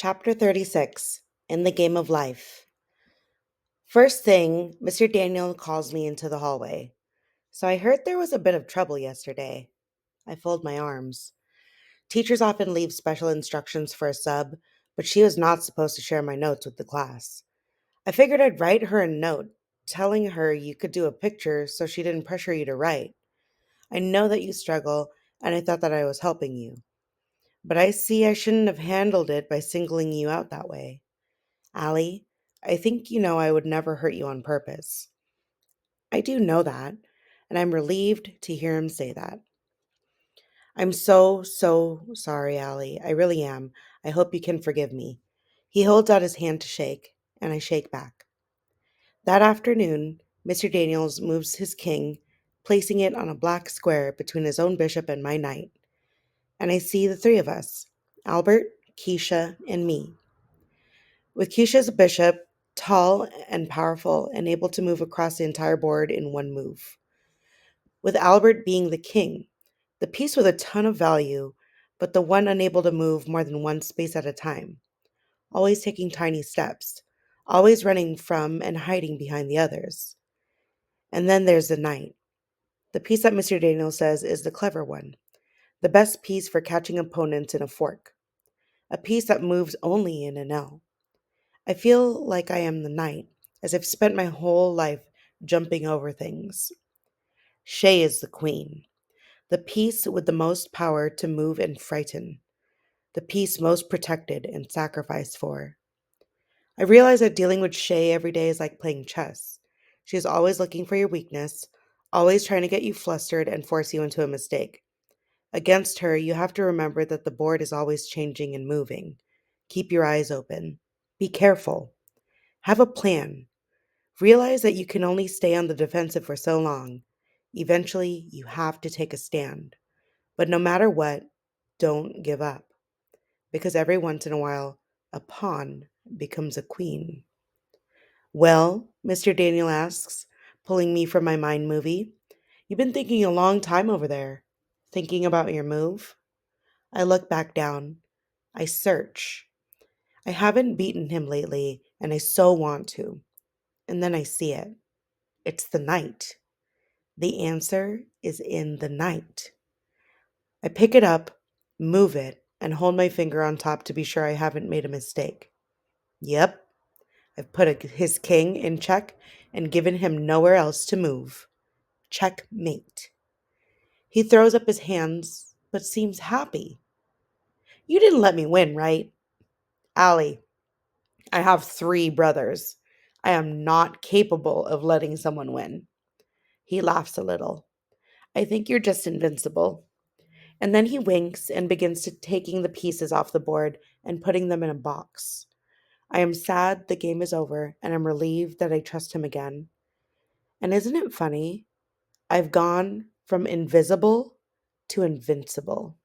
Chapter 36 In the Game of Life. First thing, Mr. Daniel calls me into the hallway. So I heard there was a bit of trouble yesterday. I fold my arms. Teachers often leave special instructions for a sub, but she was not supposed to share my notes with the class. I figured I'd write her a note telling her you could do a picture so she didn't pressure you to write. I know that you struggle, and I thought that I was helping you. But I see I shouldn't have handled it by singling you out that way. Allie, I think you know I would never hurt you on purpose. I do know that, and I'm relieved to hear him say that. I'm so sorry, Allie. I really am. I hope you can forgive me. He holds out his hand to shake, and I shake back. That afternoon, Mr. Daniels moves his king, placing it on a black square between his own bishop and my knight. And I see the three of us, Albert, Keisha, and me. With Keisha as a bishop, tall and powerful and able to move across the entire board in one move. With Albert being the king, the piece with a ton of value, but the one unable to move more than one space at a time, always taking tiny steps, always running from and hiding behind the others. And then there's the knight, the piece that Mr. Daniel says is the clever one, the best piece for catching opponents in a fork, a piece that moves only in an L. I feel like I am the knight, as I've spent my whole life jumping over things. Shay is the queen, the piece with the most power to move and frighten, the piece most protected and sacrificed for. I realize that dealing with Shay every day is like playing chess. She is always looking for your weakness, always trying to get you flustered and force you into a mistake. Against her, you have to remember that the board is always changing and moving. Keep your eyes open. Be careful. Have a plan. Realize that you can only stay on the defensive for so long. Eventually, you have to take a stand. But no matter what, don't give up. Because every once in a while, a pawn becomes a queen. Well, Mr. Daniel asks, pulling me from my mind movie, you've been thinking a long time over there. Thinking about your move? I look back down. I search. I haven't beaten him lately, and I so want to. And then I see it. It's the knight. The answer is in the night. I pick it up, move it, and hold my finger on top to be sure I haven't made a mistake. Yep, I've put his king in check and given him nowhere else to move. Checkmate. He throws up his hands, but seems happy. You didn't let me win, right? Allie, I have 3 brothers. I am not capable of letting someone win. He laughs a little. I think you're just invincible. And then he winks and begins to taking the pieces off the board and putting them in a box. I am sad the game is over, and I'm relieved that I trust him again. And isn't it funny? I've gone from invisible to invincible.